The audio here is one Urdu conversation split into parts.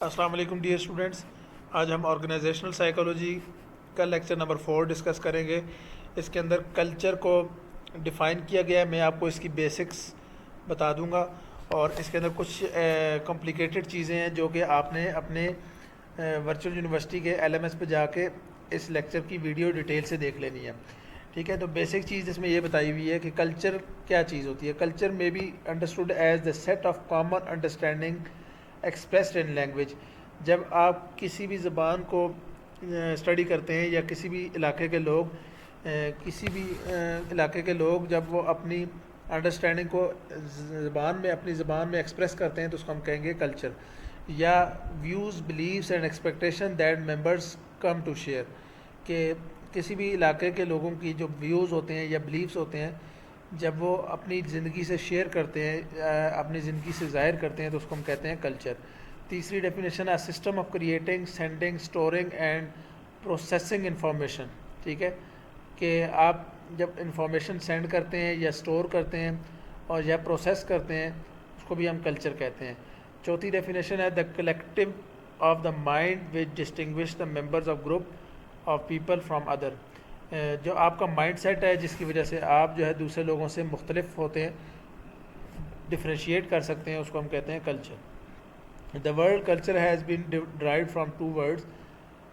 السلام علیکم ڈیئر اسٹوڈنٹس. آج ہم آرگنائزیشنل سائیکالوجی کا لیکچر نمبر 4 ڈسکس کریں گے. اس کے اندر کلچر کو ڈیفائن کیا گیا ہے. میں آپ کو اس کی بیسکس بتا دوں گا اور اس کے اندر کچھ کمپلیکیٹڈ چیزیں ہیں جو کہ آپ نے اپنے ورچوئل یونیورسٹی کے LMS پہ جا کے اس لیکچر کی ویڈیو ڈیٹیل سے دیکھ لینی ہے. ٹھیک ہے, تو بیسک چیز اس میں یہ بتائی ہوئی ہے کہ کلچر کیا چیز ہوتی ہے. کلچر میں be understood as the set of common understanding expressed in language. جب آپ کسی بھی زبان کو اسٹڈی کرتے ہیں یا کسی بھی علاقے کے لوگ جب وہ اپنی انڈرسٹینڈنگ کو اپنی زبان میں ایکسپریس کرتے ہیں تو اس کو ہم کہیں گے کلچر. یا views, beliefs and expectation that members come to share, کہ کسی بھی علاقے کے لوگوں کی جو ویوز ہوتے ہیں یا بلیفس ہوتے ہیں جب وہ اپنی زندگی سے شیئر کرتے ہیں, اپنی زندگی سے ظاہر کرتے ہیں تو اس کو ہم کہتے ہیں کلچر. تیسری ڈیفینیشن ہے system of creating, sending, storing and processing information. ٹھیک ہے, کہ آپ جب انفارمیشن سینڈ کرتے ہیں یا اسٹور کرتے ہیں اور یا پروسیس کرتے ہیں اس کو بھی ہم کلچر کہتے ہیں. چوتھی ڈیفینیشن ہے the collective of the mind which distinguish the members of group of people from other. جو آپ کا مائنڈ سیٹ ہے جس کی وجہ سے آپ جو ہے دوسرے لوگوں سے مختلف ہوتے ہیں, ڈفرینشیٹ کر سکتے ہیں, اس کو ہم کہتے ہیں culture. The word culture has been derived from two words.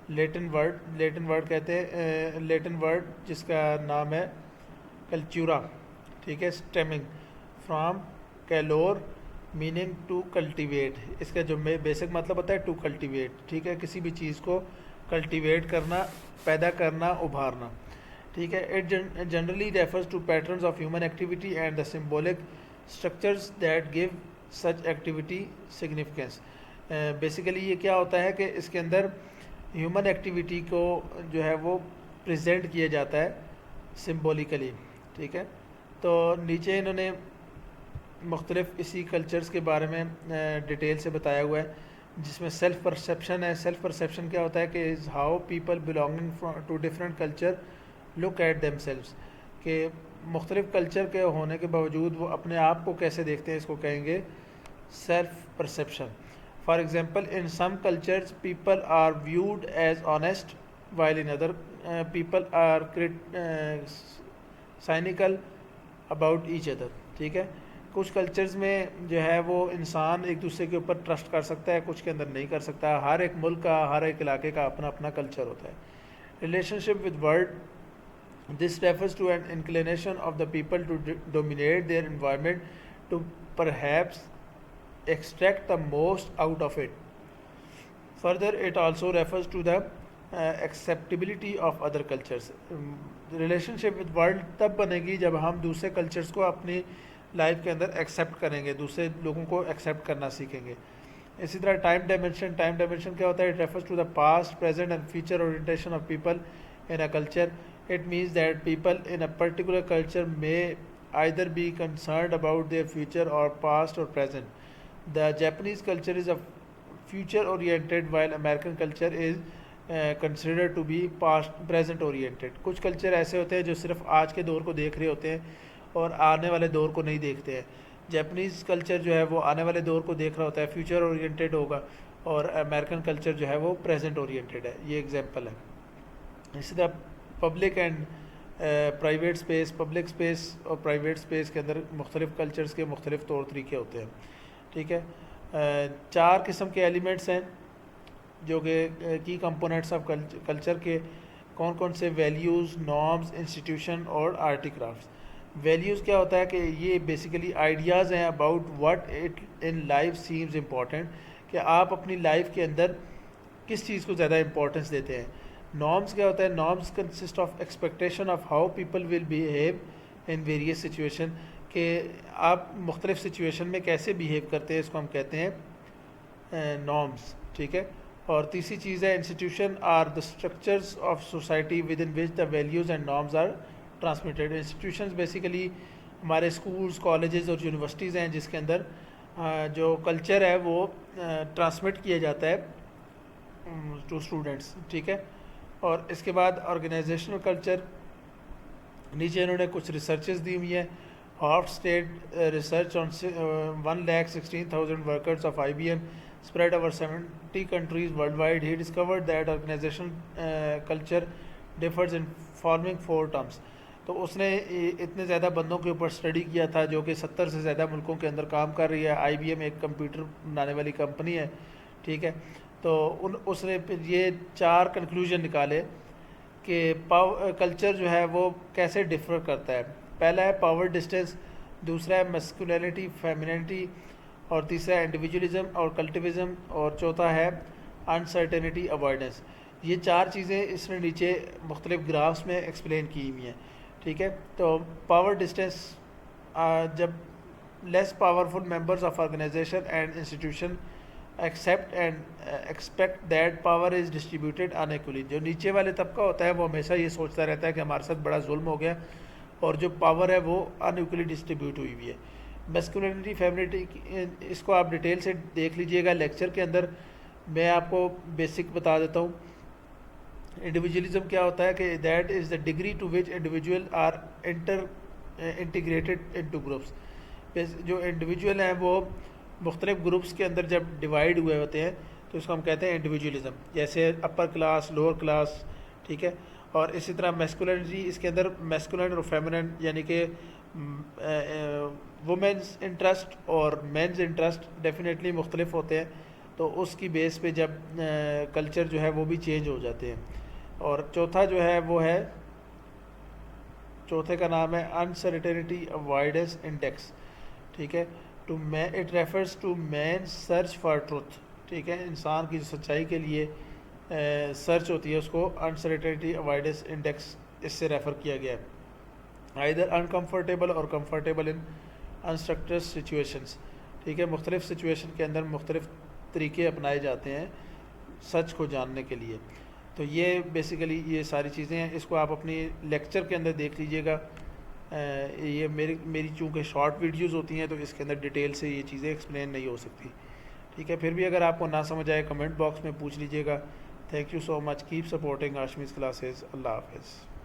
Latin word کہتے ہیں, لیٹن ورڈ جس کا نام ہے کلچورا. ٹھیک ہے, اسٹیمنگ فرام کیلور میننگ ٹو کلٹیویٹ. اس کا جو بیسک مطلب ہوتا ہے ٹو کلٹیویٹ. ٹھیک ہے, کسی بھی چیز کو کلٹیویٹ کرنا, پیدا کرنا, ابھارنا. ٹھیک ہے, it generally refers to patterns of human activity and the symbolic structures that give such activity significance. Basically یہ کیا ہوتا ہے کہ اس کے اندر ہیومن ایکٹیویٹی کو جو ہے وہ پریزنٹ کیا جاتا ہے سمبولیکلی. ٹھیک ہے, تو نیچے انہوں نے مختلف اسی کلچرز کے بارے میں ڈیٹیل سے بتایا ہوا ہے, جس میں سیلف پرسیپشن ہے. سیلف پرسیپشن کیا ہوتا ہے کہ is how people belonging to different culture look at themselves, کہ مختلف کلچر کے ہونے کے باوجود وہ اپنے آپ کو کیسے دیکھتے ہیں, اس کو کہیں گے self perception. For example in some cultures people are viewed as honest while in other people are cynical about each other. ٹھیک ہے, کچھ کلچرز میں جو ہے وہ انسان ایک دوسرے کے اوپر ٹرسٹ کر سکتا ہے, کچھ کے اندر نہیں کر سکتا. ہر ایک ملک کا, ہر ایک علاقے کا اپنا اپنا کلچر ہوتا ہے. Relation ship with world, this refers to an inclination of the people to dominate their environment to perhaps extract the most out of it. Further, it also refers to the acceptability of other cultures. Relationship with world تب بنے گی جب ہم دوسرے کلچرز کو اپنی لائف کے اندر ایکسیپٹ کریں گے, دوسرے لوگوں کو ایکسیپٹ کرنا سیکھیں گے. اسی طرح ٹائم ڈائمینشن کیا ہوتا ہے؟ It refers to the past, present and future orientation of people in a culture. It means that people in a particular culture may either be concerned about their future or past or present. The Japanese culture is a future oriented while American culture is considered to be present oriented. کچھ کلچر ایسے ہوتے ہیں جو صرف آج کے دور کو دیکھ رہے ہوتے ہیں اور آنے والے دور کو نہیں دیکھتے ہیں. جیپنیز کلچر جو ہے وہ آنے والے دور کو دیکھ رہا ہوتا ہے, فیوچر اورینٹیڈ ہوگا, اور امریکن کلچر جو ہے وہ پریزنٹ اورینٹیڈ ہے. یہ ایگزامپل ہے. اسی طرح public and private space, public space اور پرائیویٹ اسپیس کے اندر مختلف کلچرز کے مختلف طور طریقے ہوتے ہیں. ٹھیک ہے, 4 قسم کے ایلیمنٹس ہیں جو کہ کی کمپوننٹس آف کلچر کے. کون سے؟ ویلیوز, نارمز, انسٹیٹیوشن اور آرٹی کرافٹس. ویلیوز کیا ہوتا ہے کہ یہ بیسیکلی آئیڈیاز ہیں about what it in life seems important, کہ آپ اپنی لائف کے اندر کس چیز کو زیادہ امپورٹنس دیتے ہیں. نارمز کیا ہوتا ہے؟ Norms consist of expectation of how people will behave in various situation, کہ آپ مختلف سچویشن میں کیسے بیہیو کرتے ہیں, اس کو ہم کہتے ہیں نارمز. ٹھیک ہے, اور تیسری چیز ہے institution are the structures of society within which the values and norms are transmitted. Institutions basically ہمارے اسکولز, کالجز اور یونیورسٹیز ہیں جس کے اندر جو کلچر ہے وہ ٹرانسمٹ کیا جاتا ہے ٹو اسٹوڈنٹس. ٹھیک ہے, اور اس کے بعد آرگنائزیشنل کلچر. نیچے انہوں نے کچھ ریسرچز دی ہوئی ہیں. Half state research on 1,16,000 workers of IBM spread over 70 countries worldwide. He discovered that organizational culture differs in forming 4 terms. تو اس نے اتنے زیادہ بندوں کے اوپر اسٹڈی کیا تھا جو کہ 70 سے زیادہ ملکوں کے اندر کام کر رہی ہے. آئی بی ایم ایک کمپیوٹر بنانے والی کمپنی ہے, ٹھیک ہے. تو اس نے پھر یہ 4 کنکلوژن نکالے کہ کلچر جو ہے وہ کیسے ڈفر کرتا ہے. پہلا ہے پاور ڈسٹینس, دوسرا ہے مسکولینٹی فیمینٹی, اور تیسرا ہے انڈیویجولزم اور کلٹیوزم, اور چوتھا ہے انسرٹینٹی اوائڈنس. یہ 4 چیزیں اس نے نیچے مختلف گرافس میں ایکسپلین کی ہوئی ہیں, ٹھیک ہے. تو پاور ڈسٹینس, جب less powerful members of organization and institution accept and expect that power is distributed unequally. جو نیچے والے طبقہ ہوتا ہے وہ ہمیشہ یہ سوچتا رہتا ہے کہ ہمارے ساتھ بڑا ظلم ہو گیا اور جو پاور ہے وہ ان ایکولی ڈسٹریبیوٹ ہوئی ہوئی ہے. میسکولینٹی فیمینٹی, اس کو آپ ڈیٹیل سے دیکھ لیجئے گا لیکچر کے اندر. میں آپ کو بیسک بتا دیتا ہوں. انڈیویجولزم کیا ہوتا ہے کہ that is the degree to which individual are integrated into groups. جو انڈیویجول ہیں وہ مختلف گروپس کے اندر جب ڈیوائیڈ ہوئے ہوتے ہیں تو اس کو ہم کہتے ہیں انڈیویجولزم, جیسے اپر کلاس, لوور کلاس, ٹھیک ہے. اور اسی طرح میسکولینٹی, اس کے اندر میسکولین اور فیمینن یعنی کہ وومنز انٹرسٹ اور مینز انٹرسٹ ڈیفینیٹلی مختلف ہوتے ہیں. تو اس کی بیس پہ جب کلچر جو ہے وہ بھی چینج ہو جاتے ہیں. اور چوتھا جو ہے وہ ہے, چوتھے کا نام ہے انسرٹینٹی اوائڈنس انڈیکس, ٹھیک ہے. It refers to man search for truth, ٹھیک ہے. انسان کی جو سچائی کے لیے سرچ ہوتی ہے اس کو انسرٹینٹی اوائڈنس انڈیکس اس سے ریفر کیا گیا ہے. آئدر انکمفرٹیبل اور کمفرٹیبل ان انسٹرکٹر سچویشنس, ٹھیک ہے. مختلف سچویشن کے اندر مختلف طریقے اپنائے جاتے ہیں سچ کو جاننے کے لیے. تو یہ بیسیکلی یہ ساری چیزیں ہیں. اس کو آپ اپنی لیکچر کے اندر دیکھ لیجئے گا. یہ میری چونکہ شارٹ ویڈیوز ہوتی ہیں تو اس کے اندر ڈیٹیل سے یہ چیزیں ایکسپلین نہیں ہو سکتی, ٹھیک ہے. پھر بھی اگر آپ کو نہ سمجھ آئے کمنٹ باکس میں پوچھ لیجئے گا. Thank you so much. Keep supporting Hashmi's classes. اللہ حافظ.